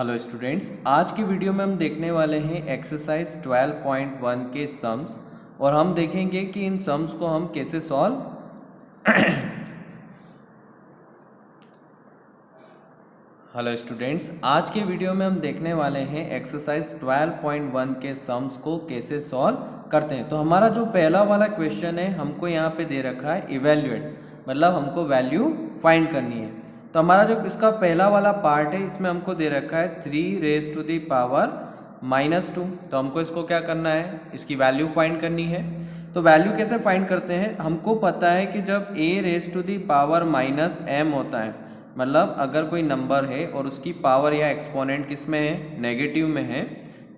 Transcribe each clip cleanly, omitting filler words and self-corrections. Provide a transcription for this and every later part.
Hello students, आज की video में हम देखने वाले हैं एक्सरसाइज 12.1 के सम्स और हम देखेंगे कि इन सम्स को हम कैसे सॉल्व हेलो स्टूडेंट्स, आज के वीडियो में हम देखने वाले हैं एक्सरसाइज 12.1 के सम्स को कैसे सॉल्व करते हैं। तो हमारा जो पहला वाला क्वेश्चन है हमको यहाँ पे दे रखा है इवेल्युएट, मतलब हमको वैल्यू फाइंड करनी है। तो हमारा जो इसका पहला वाला पार्ट है इसमें हमको दे रखा है 3 रेज़ टू दी पावर -2। तो हमको इसको क्या करना है, इसकी वैल्यू फाइंड करनी है। तो वैल्यू कैसे फाइंड करते हैं, हमको पता है कि जब a raise to the power -m होता है, मतलब अगर कोई नंबर है और उसकी पावर या एक्सपोनेंट किस में है, नेगेटिव में है,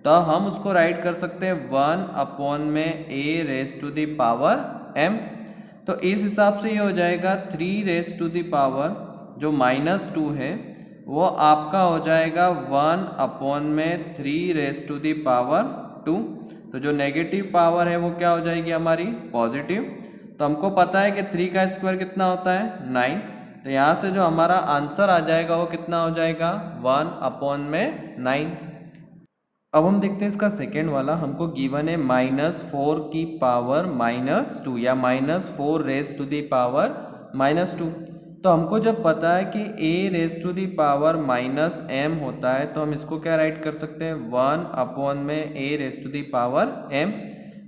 तो हम उसको राइट कर सकते हैं 1/में a raise to the power m। तो इस हिसाब से ये हो जाएगा 3 रेज़ टू दी पावर जो -2 है वो आपका हो जाएगा 1/3 रेज़ टू दी पावर 2। तो जो नेगेटिव पावर है वो क्या हो जाएगी हमारी, पॉजिटिव। तो हमको पता है कि 3 का स्क्वायर कितना होता है, 9। तो यहाँ से जो हमारा आंसर आ जाएगा वो कितना हो जाएगा, 1/9। अब हम देखते हैं इसका सेकेंड वाला, हमको गिवन है -4 की पावर -2 या -4 रेज़ टू दी पावर -2। तो हमको जब पता है कि a raise to the power -m होता है तो हम इसको क्या राइट कर सकते हैं, 1/में a raise to the power m।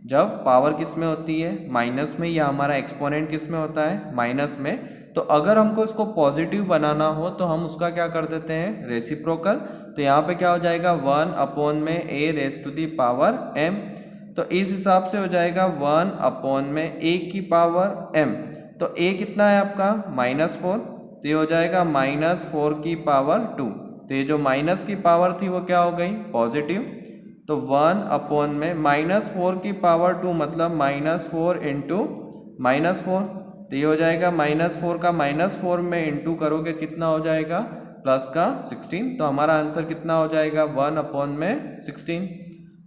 जब पावर किस में होती है, माइनस में, या हमारा एक्सपोनेंट किस में होता है, माइनस में। तो अगर हमको इसको पॉजिटिव बनाना हो तो हम उसका क्या कर देते हैं, रेसिप्रोकल। तो यहाँ पे क्या हो जाएगा, 1/में a raise to the power m। तो इस हिसाब से हो जाएगा 1/में a की पावर m। तो a कितना है आपका, -4। तो ये हो जाएगा -4 की पावर 2। तो ये जो माइनस की पावर थी वो क्या हो गई, पॉजिटिव। तो 1/में -4 की पावर 2 मतलब -4 इंटू -4। तो ये हो जाएगा -4 का -4 में इंटू करोगे कितना हो जाएगा, प्लस का 16। तो हमारा आंसर कितना हो जाएगा, 1/16।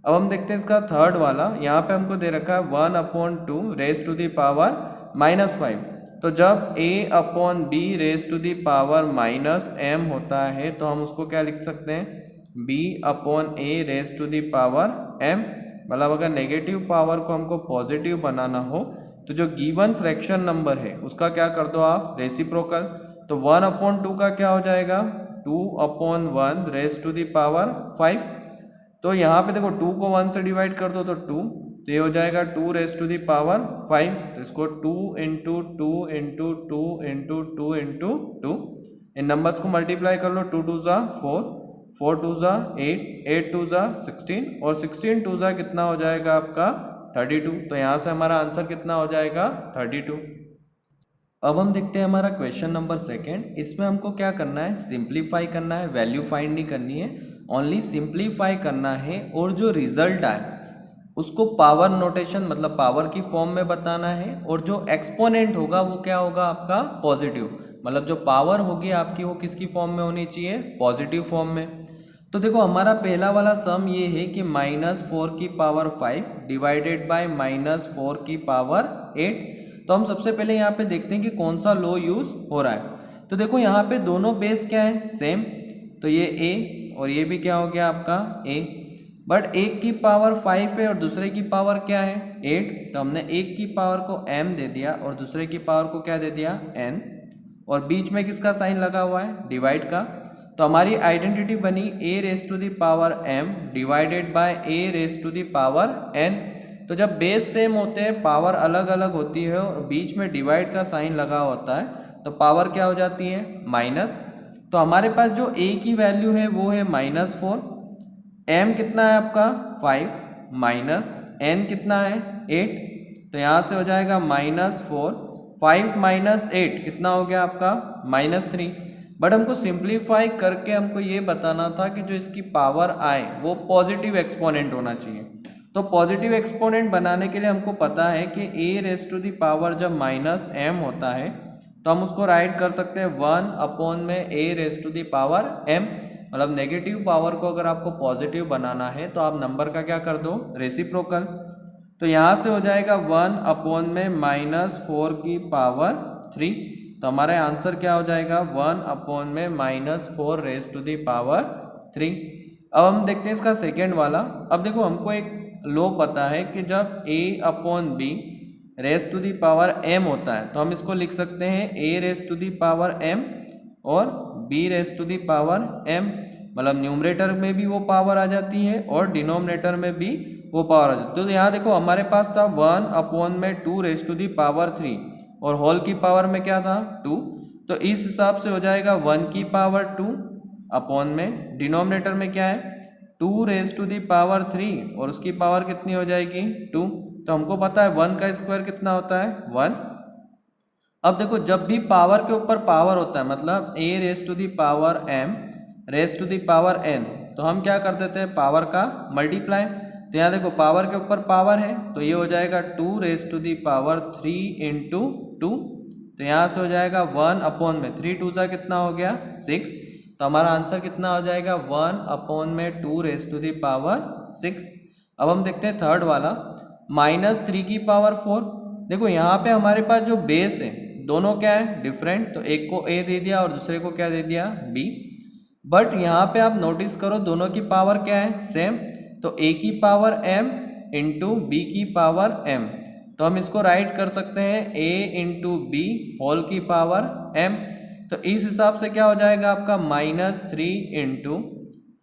अब हम देखते हैं इसका थर्ड वाला, यहाँ पे हमको दे रखा है 1/2 रेज़ टू दी पावर -5। तो जब a/b raise to the power -m होता है तो हम उसको क्या लिख सकते हैं, b/a raise to the power m। मतलब अगर नेगेटिव पावर को हमको पॉजिटिव बनाना हो तो जो गिवन फ्रैक्शन नंबर है उसका क्या कर दो आप, रेसिप्रोकल। तो 1/2 का क्या हो जाएगा, 2/1 रेज़ टू दी पावर 5। तो यहाँ पे देखो 2 को 1 से डिवाइड कर दो तो 2। तो ये हो जाएगा 2 रेज़ टू दी पावर 5। तो इसको 2 इंटू 2 इंटू 2 इंटू 2 इंटू 2, इन नंबर्स को मल्टीप्लाई कर लो। 2 2 ज़ा 4, 4 2 ज़ा 8, 8 2 ज़ा 16 और 16 2 ज़ा कितना हो जाएगा आपका, 32। तो यहाँ से हमारा आंसर कितना हो जाएगा, 32। अब हम देखते हैं हमारा क्वेश्चन नंबर सेकेंड। इसमें हमको क्या करना है, सिंप्लीफाई करना है, वैल्यू फाइंड नहीं करनी है, ओनली सिंप्लीफाई करना है। और जो रिजल्ट आए उसको पावर नोटेशन मतलब पावर की फॉर्म में बताना है। और जो एक्सपोनेंट होगा वो क्या होगा आपका, पॉजिटिव। मतलब जो पावर होगी आपकी वो किसकी फॉर्म में होनी चाहिए, पॉजिटिव फॉर्म में। तो देखो हमारा पहला वाला सम ये है कि -4 की पावर 5 डिवाइडेड बाय -4 की पावर 8। तो हम सबसे पहले यहाँ पे देखते हैं कि कौन सा लॉ यूज हो रहा है। तो देखो यहाँ पे दोनों बेस क्या है, सेम। तो ये a और ये भी क्या हो गया आपका a। बट एक की पावर 5 है और दूसरे की पावर क्या है, 8। तो हमने एक की पावर को m दे दिया और दूसरे की पावर को क्या दे दिया, n। और बीच में किसका साइन लगा हुआ है, डिवाइड का। तो हमारी आइडेंटिटी बनी a raise to the power m divided by a raise to the power n। तो जब बेस सेम होते हैं, पावर अलग अलग होती है और बीच में डिवाइड का साइन लगा होता है तो पावर क्या हो जाती है, माइनस। तो हमारे पास जो a की वैल्यू है वो है -4, m कितना है आपका 5, माइनस n कितना है 8। तो यहाँ से हो जाएगा -4, 5 माइनस 8 कितना हो गया आपका, -3। बट हमको सिंप्लीफाई करके हमको ये बताना था कि जो इसकी पावर आए वो पॉजिटिव एक्सपोनेंट होना चाहिए। तो पॉजिटिव एक्सपोनेंट बनाने के लिए हमको पता है कि a raise to the power जब -m होता है तो हम उसको राइट कर सकते हैं 1/में a raise to the power m। मतलब नेगेटिव पावर को अगर आपको पॉजिटिव बनाना है तो आप नंबर का क्या कर दो, रेसिप्रोकल। तो यहाँ से हो जाएगा 1/में -4 की पावर 3। तो हमारा आंसर क्या हो जाएगा, 1/में -4 रेज़ टू दी पावर 3। अब हम देखते हैं इसका सेकेंड वाला। अब देखो हमको एक लॉ पता है कि जब a upon b raise to the power m होता है तो हम इसको लिख सकते हैं a raise to the power m और b raise to the power m, मतलब न्यूमरेटर में भी वो पावर आ जाती है और डिनोमिनेटर में भी वो पावर आ जाती है। तो यहाँ देखो हमारे पास था 1 अपॉन में 2 रेस टू दी पावर 3 और होल की पावर में क्या था 2, तो इस हिसाब से हो जाएगा 1 की पावर 2 अपॉन में डिनोमिनेटर में क्या है 2 रेस टू दी पावर 3 और उसकी पावर कितनी हो जाएगी 2। तो हमको पता है 1 का स्क्वायर कितना होता है 1। अब देखो जब भी पावर के ऊपर पावर होता है मतलब a raise to the power m raise to the power n, तो हम क्या कर देते हैं पावर का मल्टीप्लाई। तो यहाँ देखो पावर के ऊपर पावर है तो ये हो जाएगा 2 raise to the power 3 into 2, तो यहाँ से हो जाएगा 1 अपॉन में 3 2 सा कितना हो गया 6, तो हमारा आंसर कितना हो जाएगा 1 अपॉन में 2 रेस टू दी पावर 6। अब हम देखते हैं थर्ड वाला -3 की पावर 4। देखो यहाँ पे हमारे पास जो बेस है दोनों क्या है डिफरेंट, तो एक को a दे दिया और दूसरे को क्या दे दिया b, बट यहाँ पे आप नोटिस करो दोनों की पावर क्या है सेम, तो a की पावर m इंटू b की पावर m, तो हम इसको राइट कर सकते हैं a इंटू बी होल की पावर m। तो इस हिसाब से क्या हो जाएगा आपका -3 into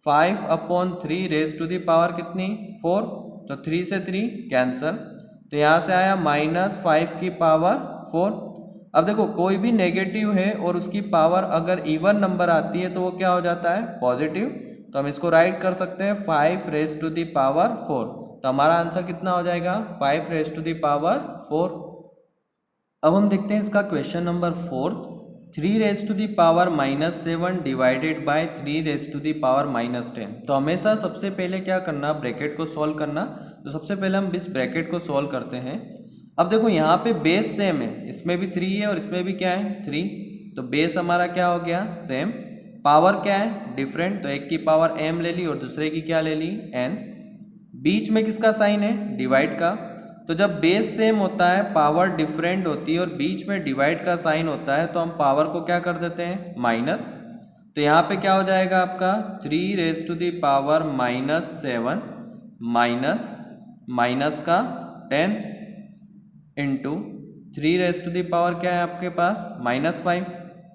5 upon 3 raise to the power कितनी 4, तो 3 से 3 कैंसल, तो यहाँ से आया -5 की पावर 4। अब देखो कोई भी नेगेटिव है और उसकी पावर अगर इवन नंबर आती है तो वो क्या हो जाता है पॉजिटिव, तो हम इसको राइट कर सकते हैं 5 रेस टू दी पावर 4, तो हमारा आंसर कितना हो जाएगा 5 रेस टू दी पावर 4। अब हम देखते हैं इसका question number 4, 3 raise to the power -7 divided by 3 raise to the power -10। तो हमेशा सबसे पहले क्या करना ब्रैकेट को सॉल्व करना, तो सबसे पहले हम इस ब्रैकेट को सॉल्व करते हैं। अब देखो यहाँ पे बेस सेम है, इसमें भी 3 है और इसमें भी क्या है 3, तो बेस हमारा क्या हो गया सेम, पावर क्या है डिफरेंट, तो एक की पावर m ले ली और दूसरे की क्या ले ली n, बीच में किसका साइन है डिवाइड का, तो जब बेस सेम होता है पावर डिफरेंट होती है और बीच में डिवाइड का साइन होता है तो हम पावर को क्या कर देते हैं माइनस, तो यहाँ पे क्या हो जाएगा आपका 3 raise to the power -7 minus का 10 into 3 raise to the power क्या है आपके पास -5,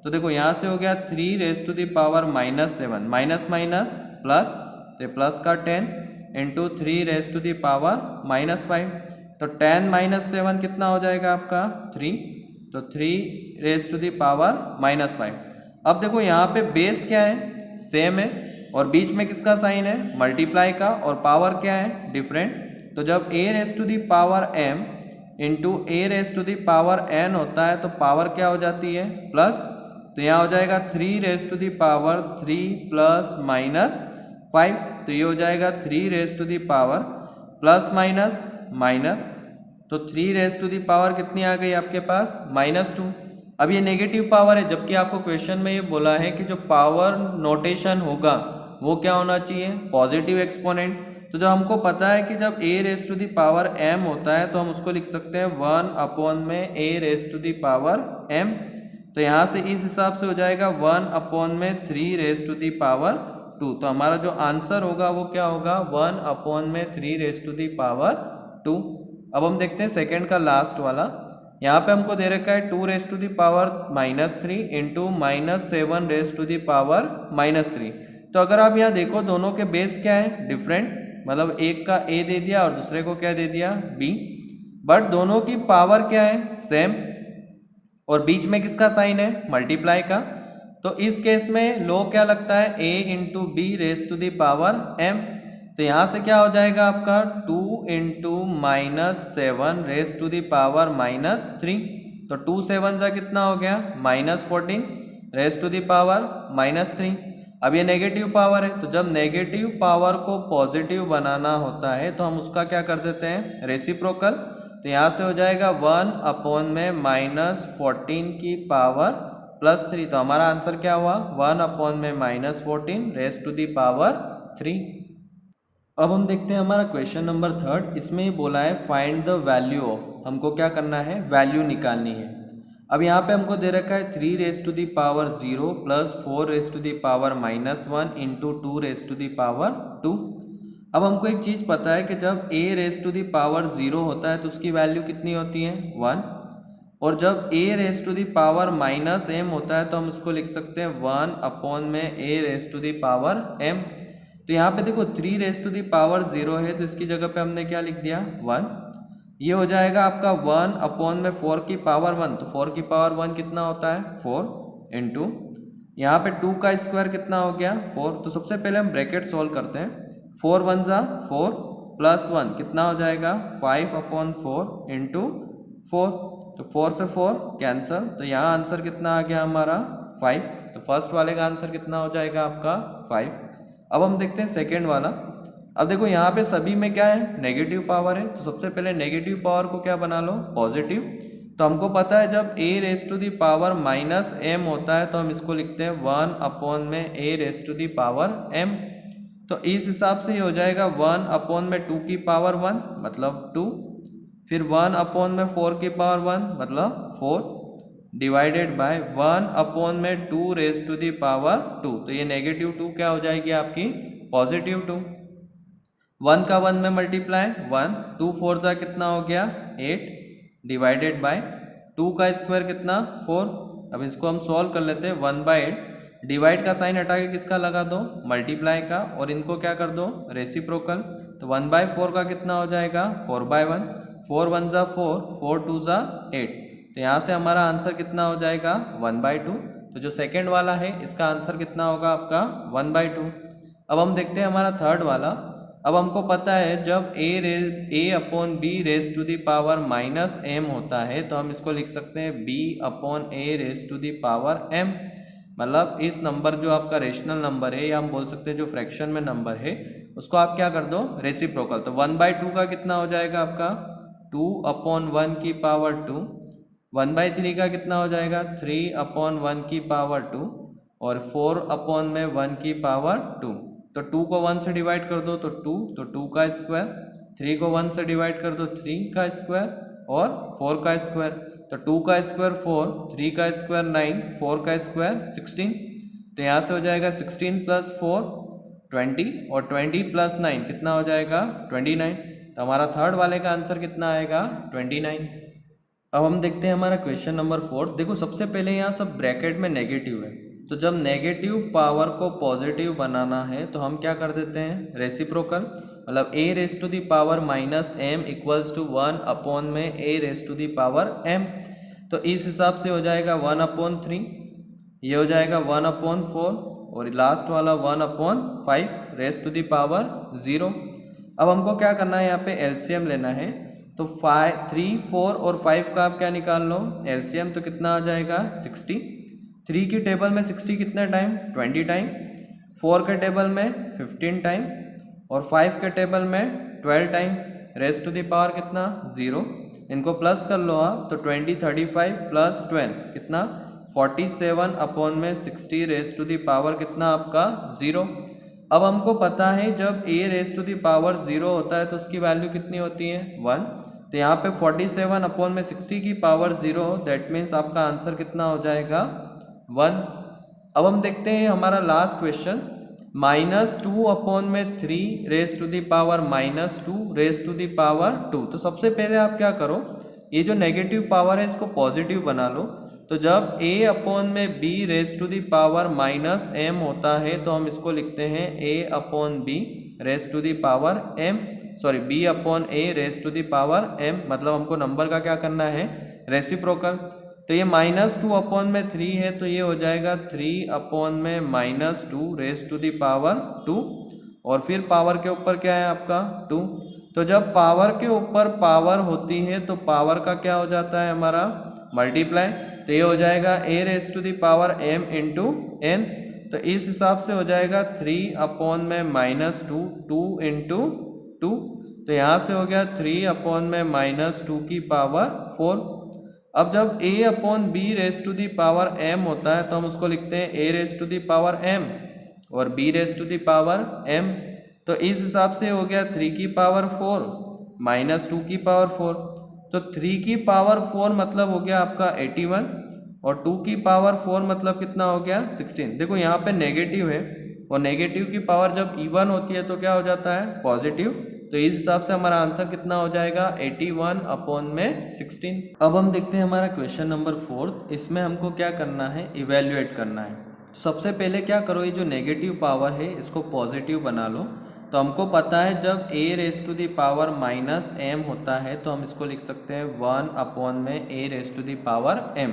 तो देखो यहाँ से हो गया 3 raise to the power -7 minus minus plus, तो प्लस का 10 into 3 raise to the power -5, तो 10 - 7 कितना हो जाएगा आपका 3, तो 3 रेस टू दी पावर -5। अब देखो यहाँ पे बेस क्या है सेम है और बीच में किसका साइन है मल्टीप्लाई का और पावर क्या है डिफरेंट, तो जब a raise to the power m into a raise to the power n होता है तो पावर क्या हो जाती है प्लस, तो यहाँ हो जाएगा 3 raise to the power 3 plus -5, तो ये हो जाएगा 3 raise to the power plus minus, तो 3 रेस टू दी पावर कितनी आ गई आपके पास -2। अब ये नेगेटिव पावर है जबकि आपको क्वेश्चन में ये बोला है कि जो पावर नोटेशन होगा वो क्या होना चाहिए पॉजिटिव एक्सपोनेंट, तो जो हमको पता है कि जब a raise to the power m होता है तो हम उसको लिख सकते हैं 1 अपॉन में a raise to the power m, तो यहाँ से इस हिसाब से हो जाएगा 1 अपॉन में 3 रेस टू दी पावर 2, तो हमारा जो आंसर होगा वो क्या होगा 1 अपॉन में 3 रेस टू दी पावर 2। अब हम देखते हैं सेकेंड का लास्ट वाला, यहाँ पे हमको दे रखा है 2 raise to the power -3 into -7 raise to the power -3, तो अगर आप यहाँ देखो दोनों के बेस क्या है डिफरेंट, मतलब एक का a दे दिया और दूसरे को क्या दे दिया b, बट दोनों की पावर क्या है सेम और बीच में किसका साइन है मल्टीप्लाई का, तो इस केस में लॉ क्या लगता है a into B raise to the power m, तो यहाँ से क्या हो जाएगा आपका 2 into -7 raise to the power -3, तो 2 7 का कितना हो गया -14 रेस टू दी पावर -3। अब ये नेगेटिव पावर है तो जब नेगेटिव पावर को पॉजिटिव बनाना होता है तो हम उसका क्या कर देते हैं रेसिप्रोकल, तो यहाँ से हो जाएगा 1 अपॉन में -14 की पावर +3, तो हमारा आंसर क्या हुआ 1 अपॉन में -14 रेस टू दी पावर 3। अब हम देखते हैं हमारा क्वेश्चन नंबर 3, इसमें बोला है फाइंड द वैल्यू ऑफ, हमको क्या करना है वैल्यू निकालनी है। अब यहाँ पे हमको दे रखा है 3 raise to the power 0 plus 4 raise to the power -1 into 2 raise to the power 2। अब हमको एक चीज़ पता है कि जब a raise to the power 0 होता है तो उसकी वैल्यू कितनी होती है 1, और जब a raise to the power -m होता है तो हम इसको लिख सकते हैं 1 अपॉन में a raise to the power m। तो यहाँ पे देखो 3 रेज टू दी पावर 0 है तो इसकी जगह पे हमने क्या लिख दिया 1। ये हो जाएगा आपका 1 अपॉन में 4 की पावर 1, तो 4 की पावर 1 कितना होता है 4 इंटू यहाँ पे 2 का स्क्वायर कितना हो गया 4। तो सबसे पहले हम ब्रैकेट सॉल्व करते हैं। 4 1 जा 4 प्लस 1 कितना हो जाएगा 5 अपॉन 4 इंटू 4। तो 4 से 4 कैंसल, तो यहाँ आंसर कितना आ गया हमारा 5। तो फर्स्ट वाले का आंसर कितना हो जाएगा आपका 5। अब हम देखते हैं सेकेंड वाला। अब देखो यहाँ पे सभी में क्या है नेगेटिव पावर है, तो सबसे पहले नेगेटिव पावर को क्या बना लो पॉजिटिव। तो हमको पता है जब a raise to the power -m होता है तो हम इसको लिखते हैं 1 अपॉन में a raise to the power m। तो इस हिसाब से ये हो जाएगा 1 अपॉन में 2 की पावर 1 मतलब 2, फिर 1 अपॉन में 4 की पावर 1 मतलब 4 डिवाइडेड बाय 1 अपॉन में 2 रेज टू दी पावर 2। तो ये नेगेटिव 2 क्या हो जाएगी आपकी पॉजिटिव 2। 1 का 1 में मल्टीप्लाई 1, 2 4 जा कितना हो गया 8 डिवाइडेड बाय 2 का स्क्वायर कितना 4। अब इसको हम सॉल्व कर लेते हैं 1/8, डिवाइड का साइन हटा के किसका लगा दो मल्टीप्लाई का, और इनको क्या कर दो रेसिप्रोकल। तो 1/4 का कितना हो जाएगा 4/1, 4 1 जा 4, 4 2 जा 8। तो यहाँ से हमारा आंसर कितना हो जाएगा 1/2। तो जो सेकेंड वाला है इसका आंसर कितना होगा आपका 1/2। अब हम देखते हैं हमारा थर्ड वाला। अब हमको पता है जब a upon b raise to the power -m होता है तो हम इसको लिख सकते हैं b upon a raise to the power m। मतलब इस नंबर जो आपका रेशनल नंबर है या हम बोल सकते हैं जो फ्रैक्शन में नंबर है उसको आप क्या कर दो रेसिप्रोकल। तो 1/2 का कितना हो जाएगा आपका 2 अपॉन 1 की पावर 2, 1/3 का कितना हो जाएगा 3 अपॉन 1 की पावर 2, और 4 अपॉन में 1 की पावर 2। तो 2 को 1 से डिवाइड कर दो तो 2, तो 2 का स्क्वायर, 3 को 1 से डिवाइड कर दो 3 का स्क्वायर, और 4 का स्क्वायर। तो 2 का स्क्वायर 4, 3 का स्क्वायर 9, 4 का स्क्वायर 16। तो यहाँ से हो जाएगा 16 प्लस 4 20, और 20 प्लस 9 कितना हो जाएगा 29। तो हमारा थर्ड वाले का आंसर कितना आएगा 29। अब हम देखते हैं हमारा क्वेश्चन नंबर 4। देखो सबसे पहले यहाँ सब ब्रैकेट में नेगेटिव है, तो जब नेगेटिव पावर को पॉजिटिव बनाना है तो हम क्या कर देते हैं रेसिप्रोकल। मतलब a raise to the power -m equals to 1 upon में a raise to the power m। तो इस हिसाब से हो जाएगा 1/3, ये हो जाएगा 1/4, और लास्ट वाला 1/5 रेज टू दी पावर 0। अब हमको क्या करना है यहाँ पे एलसीएम लेना है। तो 3 4 और 5 का आप क्या निकाल लो एलसीएम, तो कितना आ जाएगा 60। 3 की टेबल में 60 कितने टाइम 20 टाइम, 4 के टेबल में 15 टाइम, और 5 के टेबल में 12 time. Raise to the power कितना 0, इनको प्लस कर लो आप, तो 20 35 प्लस 12 कितना 47 अपॉन में 60 रेज टू दी पावर कितना आपका 0। अब हमको पता है जब a raise to the power 0 होता है तो उसकी वैल्यू कितनी होती है 1। तो यहाँ पे 47 अपॉन में 60 की पावर 0, दैट मीन्स आपका आंसर कितना हो जाएगा 1। अब हम देखते हैं हमारा लास्ट क्वेश्चन, -2 अपॉन में 3 raise to the power -2 raise to the power 2। तो सबसे पहले आप क्या करो, ये जो नेगेटिव पावर है इसको पॉजिटिव बना लो। तो जब a अपॉन में b raise to the power -m होता है तो हम इसको लिखते हैं a upon b raise to the power m, sorry b upon a raise to the power m। मतलब हमको नंबर का क्या करना है रेसिप्रोकल। तो ये -2 अपॉन में 3 है तो ये हो जाएगा 3 अपॉन में -2 रेज टू दी पावर 2, और फिर पावर के ऊपर क्या है आपका 2। तो जब पावर के ऊपर पावर होती है तो पावर का क्या हो जाता है हमारा मल्टीप्लाई। तो ये हो जाएगा a raise to the power m into n। तो इस हिसाब से हो जाएगा 3 अपॉन में -2 2 इंटू 2। तो यहाँ से हो गया 3 अपॉन में -2 की पावर 4। अब जब a upon b raise to the power m होता है तो हम उसको लिखते हैं a raise to the power m और b raise to the power m। तो इस हिसाब से हो गया 3 की पावर 4 -2 की पावर 4। तो 3 की पावर 4 मतलब हो गया आपका 81 और 2 की पावर 4 मतलब कितना हो गया 16। देखो यहाँ पे नेगेटिव है और नेगेटिव की पावर जब इवन होती है तो क्या हो जाता है पॉजिटिव। तो इस हिसाब से हमारा आंसर कितना हो जाएगा 81 अपॉन में 16। अब हम देखते हैं हमारा क्वेश्चन नंबर 4। इसमें हमको क्या करना है, इवेल्युएट करना है। तो सबसे पहले क्या करो, ये जो नेगेटिव पावर है इसको पॉजिटिव बना लो। तो हमको पता है जब a raise to the power minus m होता है तो हम इसको लिख सकते हैं 1 अपॉन में a raise to the power m।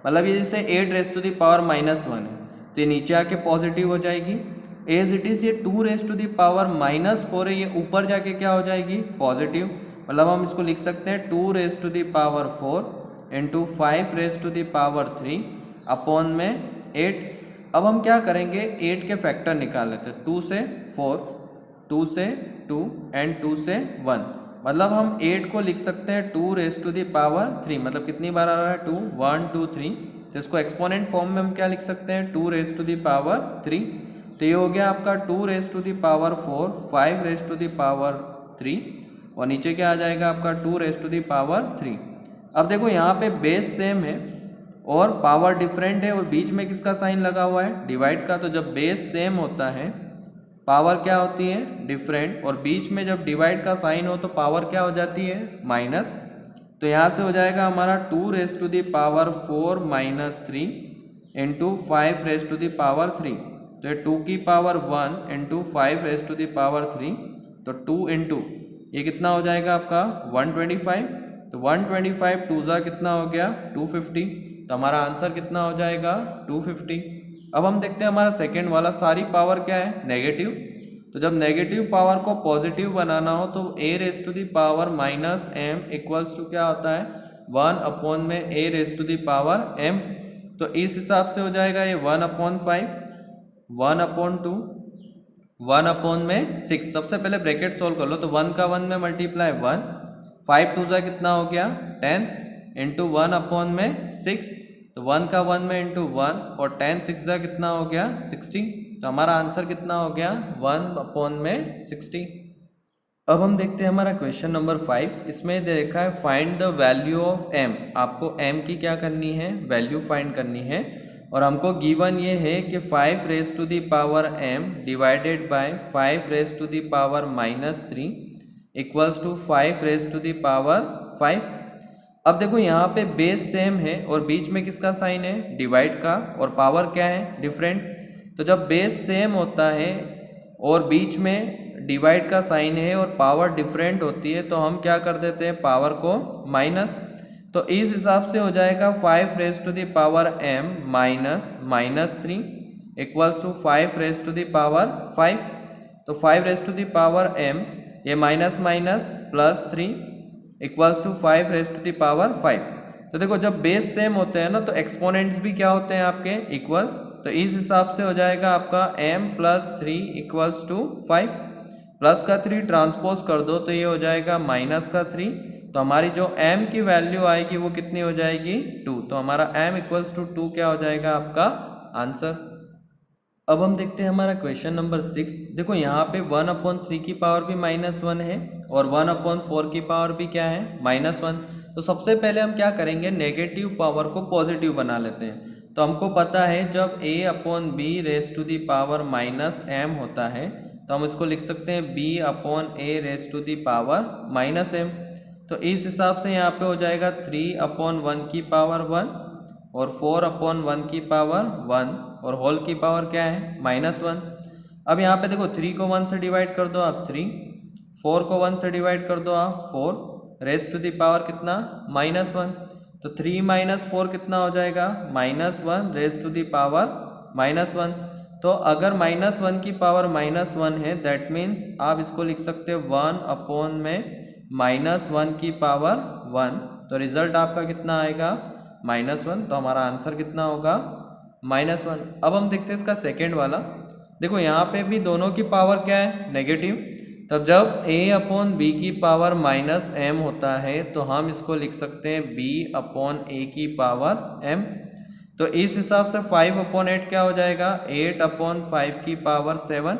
मतलब ये जैसे 8 raise to the power minus 1 है तो ये नीचे आके पॉजिटिव हो जाएगी। एज इट इज़ ये 2 raise to the power minus 4 है, ये ऊपर जाके क्या हो जाएगी पॉजिटिव। मतलब हम इसको लिख सकते हैं 2 raise to the power 4 into 5 raise to the power 3 upon में 8। अब हम क्या करेंगे, 8 के फैक्टर निकाल लेते हैं। 2 से 4, 2 से 2 एंड 2 से 1। मतलब हम 8 को लिख सकते हैं 2 रेस टू दी पावर 3। मतलब कितनी बार आ रहा है 2, 1 2 3। तो इसको एक्सपोनेंट फॉर्म में हम क्या लिख सकते हैं 2 रेस टू दी पावर 3। तो ये हो गया आपका 2 raise to the power 4, 5 raise to the power 3 और नीचे क्या आ जाएगा आपका 2 रेस टू दी पावर 3। अब देखो यहाँ पे बेस सेम है और पावर डिफरेंट है और बीच में किसका साइन लगा हुआ है डिवाइड का। तो जब बेस सेम होता है पावर क्या होती है डिफरेंट, और बीच में जब डिवाइड का साइन हो तो पावर क्या हो जाती है माइनस। तो यहाँ से हो जाएगा हमारा 2 raise to the power 4 minus 3 into 5 raise to the power 3। तो ये 2 की power 1 into 5 raise to the power 3। तो 2 इंटू ये कितना हो जाएगा आपका 125। तो 125 टू ज़ा कितना हो गया 250। तो हमारा आंसर कितना हो जाएगा 250। अब हम देखते हैं हमारा सेकेंड वाला, सारी पावर क्या है नेगेटिव। तो जब नेगेटिव पावर को पॉजिटिव बनाना हो तो a raise to the power minus m equals to क्या होता है 1 अपॉन में a raise to the power m। तो इस हिसाब से हो जाएगा ये 1 अपॉन 5, 1 अपॉन 2, 1 अपॉन में 6। सबसे पहले ब्रैकेट सोल्व कर लो। तो 1 का 1 में मल्टीप्लाई 1, 5 टू ज़ा कितना हो गया 10 इंटू 1 अपॉन में 6। तो 1 का 1 में इंटू 1 और 10 6 ज़ा कितना हो गया 60। तो हमारा आंसर कितना हो गया 1 अपॉन में 60। अब हम देखते हैं हमारा क्वेश्चन नंबर 5। इसमें दे रखा है find the value of m। आपको m की क्या करनी है वैल्यू फाइंड करनी है और हमको गिवन ये है कि 5 raise to the power m divided by 5 raise to the power minus 3 equals to 5 raise to the power 5। अब देखो यहाँ पे बेस सेम है और बीच में किसका साइन है डिवाइड का और पावर क्या है डिफरेंट। तो जब बेस सेम होता है और बीच में डिवाइड का साइन है और पावर डिफरेंट होती है तो हम क्या कर देते हैं पावर को माइनस। तो इस हिसाब से हो जाएगा 5 raise to the power m minus minus 3 equals to 5 raise to the power 5। तो 5 raise to the power m, ये minus minus plus 3 equals to 5 raise to the power 5। तो देखो जब बेस सेम होते हैं ना तो एक्सपोनेंट्स भी क्या होते हैं आपके इक्वल। तो इस हिसाब से हो जाएगा आपका m plus 3 equals to 5। Plus का 3 ट्रांसपोज कर दो तो ये हो जाएगा माइनस का 3। तो हमारी जो m की वैल्यू आएगी वो कितनी हो जाएगी 2। तो हमारा m इक्वल्स टू 2 क्या हो जाएगा आपका आंसर। अब हम देखते हैं हमारा क्वेश्चन नंबर 6। देखो यहाँ पे 1 अपॉन 3 की पावर भी -1 है और 1 अपॉन 4 की पावर भी क्या है -1। तो सबसे पहले हम क्या करेंगे नेगेटिव पावर को पॉजिटिव बना लेते हैं। तो हमको पता है जब a upon b raise to the power -m होता है तो हम इसको लिख सकते हैं b upon a raise to the power -m। तो इस हिसाब से यहाँ पे हो जाएगा 3 अपॉन 1 की पावर 1 और 4 अपॉन 1 की पावर 1 और होल की पावर क्या है -1। अब यहाँ पे देखो 3 को 1 से डिवाइड कर दो आप 3, 4 को 1 से डिवाइड कर दो आप 4, रेस टू दी पावर कितना -1। तो 3 माइनस 4 कितना हो जाएगा -1 रेस टू दी पावर -1। तो अगर -1 की पावर -1 है दैट मीन्स आप इसको लिख सकते हो 1 अपॉन में -1 की पावर 1। तो रिजल्ट आपका कितना आएगा -1। तो हमारा आंसर कितना होगा -1। अब हम देखते हैं इसका सेकेंड वाला। देखो यहाँ पे भी दोनों की पावर क्या है नेगेटिव। तब जब a अपॉन b की पावर -m होता है तो हम इसको लिख सकते हैं b अपॉन a की पावर m। तो इस हिसाब से 5 अपॉन 8 क्या हो जाएगा 8 अपॉन 5 की पावर 7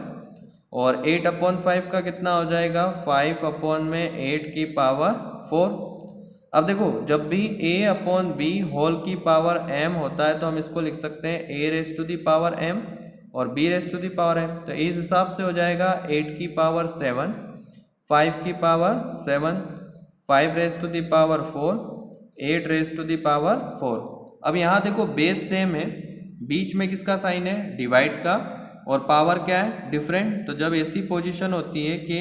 और 8 अपॉन 5 का कितना हो जाएगा 5 अपॉन में 8 की पावर 4। अब देखो जब भी a अपॉन बी होल की पावर m होता है तो हम इसको लिख सकते हैं a raise to the power m और b raise to the power m। तो इस हिसाब से हो जाएगा 8 की पावर 7, 5 की power 7, 5 raise to the power 4, 8 raise to the power 4। अब यहाँ देखो बेस सेम है, बीच में किसका साइन है, डिवाइड का, और पावर क्या है, डिफरेंट। तो जब ऐसी पोजीशन होती है कि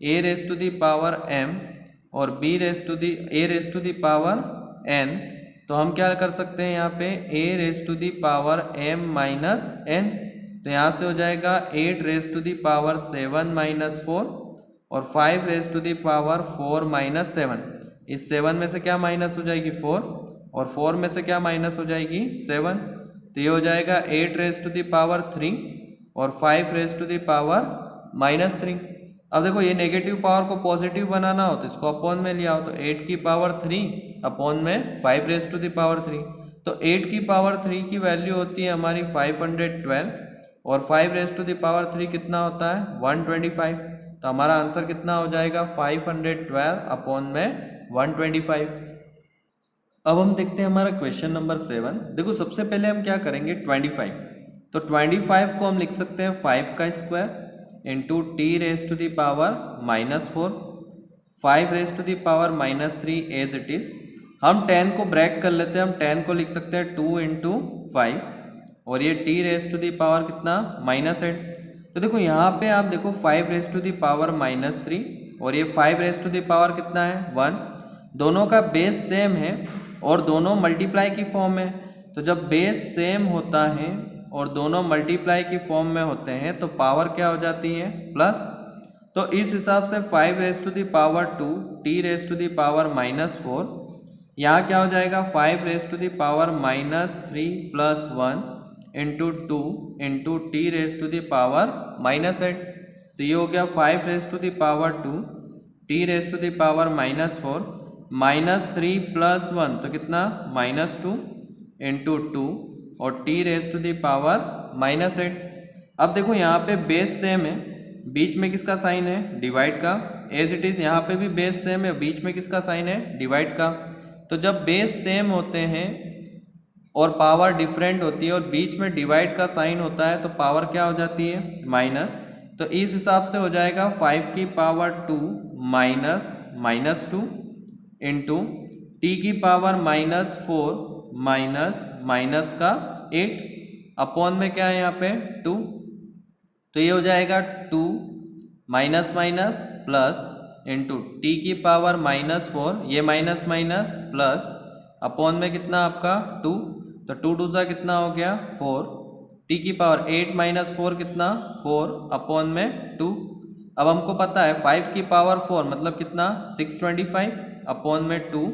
a raise to the power m और b raise to the a raise to the power n, तो हम क्या कर सकते हैं यहाँ पे a raise to the power m माइनस n। तो यहाँ से हो जाएगा 8 raise to the power 7 minus 4 और 5 raise to the power 4 minus 7। इस 7 में से क्या माइनस हो जाएगी 4, और 4 में से क्या माइनस हो जाएगी 7। तो ये हो जाएगा 8 रेस टू दी पावर 3 और 5 raise to the power minus 3। अब देखो ये नेगेटिव पावर को पॉजिटिव बनाना हो तो इसको अपॉन में लिया हो, तो 8 की पावर 3 अपॉन में 5 रेस टू दी पावर 3। तो 8 की पावर 3 की वैल्यू होती है हमारी 512 और 5 रेस टू दी पावर 3 कितना होता है 125। तो हमारा आंसर कितना हो जाएगा 512 अपॉन में 125। अब हम देखते हैं हमारा क्वेश्चन नंबर 7। देखो सबसे पहले हम क्या करेंगे 25, तो 25 को हम लिख सकते हैं 5 का square into T raise to the power minus 4, 5 raise to the power minus 3 as it is. हम 10 को ब्रेक कर लेते हैं, हम 10 को लिख सकते हैं 2 इंटू 5 और ये T raise to the power कितना माइनस 8। तो देखो यहाँ पे आप देखो 5 raise to the power minus 3 और ये 5 रेस टू दी पावर कितना है 1। दोनों का बेस सेम है और दोनों मल्टीप्लाई की फॉर्म में। तो जब बेस सेम होता है और दोनों मल्टीप्लाई की फॉर्म में होते हैं तो पावर क्या हो जाती है प्लस। तो इस हिसाब से 5 raise to the power 2 T raise to the power minus 4, यहाँ क्या हो जाएगा 5 raise to the power minus 3 plus 1 into 2 into T raise to the power minus 8। तो ये हो गया 5 raise to the power 2 T raise to the power minus 4 minus 3 plus 1 तो कितना माइनस 2 इंटू 2 और t raise to the power minus 8। अब देखो यहाँ पे बेस सेम है, बीच में किसका साइन है डिवाइड का, एज इट इज यहाँ पे भी बेस सेम है, बीच में किसका साइन है डिवाइड का। तो जब बेस सेम होते हैं और पावर डिफरेंट होती है और बीच में डिवाइड का साइन होता है तो पावर क्या हो जाती है माइनस। तो इस हिसाब से हो जाएगा 5 की power 2 minus minus 2 into T की पावर माइनस 4 माइनस माइनस का 8 अपॉन में क्या है यहाँ पे 2। तो ये हो जाएगा 2 minus minus plus into T की पावर माइनस 4, ये माइनस माइनस प्लस अपॉन में कितना आपका 2। तो 2 2 सा कितना हो गया 4, टी की पावर 8 माइनस 4 कितना 4 अपॉन में 2। अब हमको पता है 5 की पावर 4 मतलब कितना 625 अपॉन में 2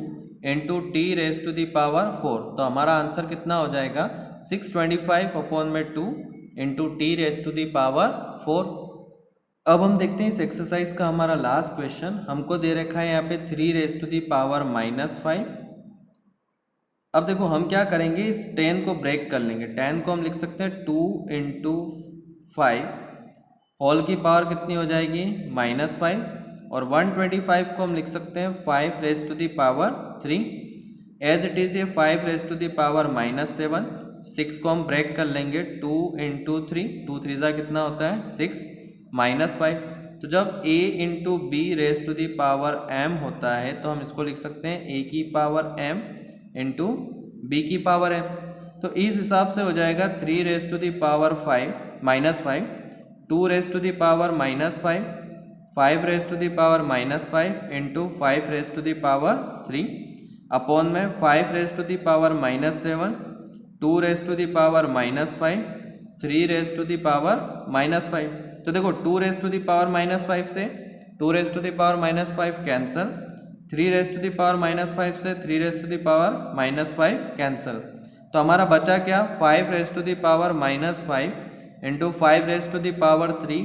into T raise to the power 4। तो हमारा आंसर कितना हो जाएगा 625 अपॉन में 2 into T raise to the power 4। अब हम देखते हैं इस एक्सरसाइज का हमारा लास्ट क्वेश्चन। हमको दे रखा है यहाँ पे 3 raise to the power minus 5। अब देखो हम क्या करेंगे इस 10 को ब्रेक कर लेंगे। 10 को हम लिख सकते हैं 2 इंटू 5 होल की पावर कितनी हो जाएगी माइनस 5 और 125 को हम लिख सकते हैं 5 raise to the power 3 as it is ये 5 raise to the power minus 7। 6 को हम ब्रेक कर लेंगे 2 इंटू 3, 2 3 ज़ा कितना होता है 6 माइनस 5। तो जब a into B raise to the power m होता है तो हम इसको लिख सकते हैं a की पावर m इंटू बी की पावर m। तो इस हिसाब से हो जाएगा 3 raise to the power 5 minus 5, 2 raise to the power minus 5, 5 raise to the power minus 5 into 5 raise to the power 3 upon में 5 raise to the power minus 7, 2 raise to the power minus 5, 3 raise to the power minus 5। तो देखो 2 raise to the power minus 5 से 2 raise to the power minus 5 cancel, 3 raise to the power minus 5 से 3 raise to the power minus 5 cancel. तो हमारा बचा क्या 5 raise to the power minus 5 into 5 raise to the power 3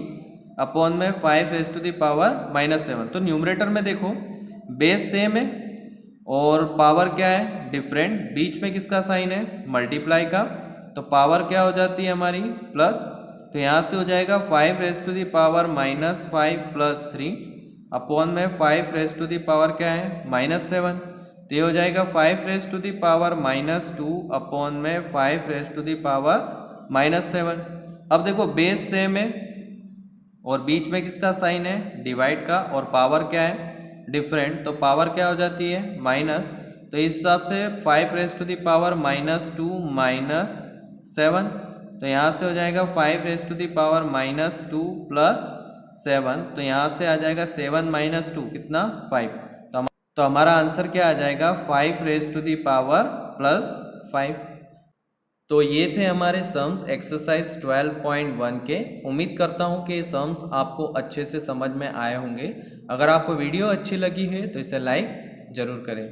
upon में 5 raise to the power minus 7। तो numerator में देखो base same है और पावर क्या है डिफरेंट, बीच में किसका साइन है मल्टीप्लाई का, तो पावर क्या हो जाती है हमारी प्लस। तो यहाँ से हो जाएगा 5 raise to the power minus 5 plus 3 upon में 5 रेस टू दी पावर क्या है माइनस 7। तो ये हो जाएगा 5 raise to the power -2 upon में 5 रेज टू द पावर -7। अब देखो बेस सेम है और बीच में किसका साइन है, डिवाइड का, और पावर क्या है, डिफरेंट, तो पावर क्या हो जाती है, माइनस। तो इस हिसाब से 5 रेज टू द पावर -2 -7, तो यहाँ से हो जाएगा 5 रेज टू द पावर -2 + 7, तो यहाँ से आ जाएगा 7 - 2 कितना, 5। तो हमारा आंसर क्या आ जाएगा, 5 रेज टू द पावर +5। तो ये थे हमारे सम्स एक्सरसाइज 12.1 के। उम्मीद करता हूँ कि ये सम्स आपको अच्छे से समझ में आए होंगे। अगर आपको वीडियो अच्छी लगी है तो इसे लाइक ज़रूर करें।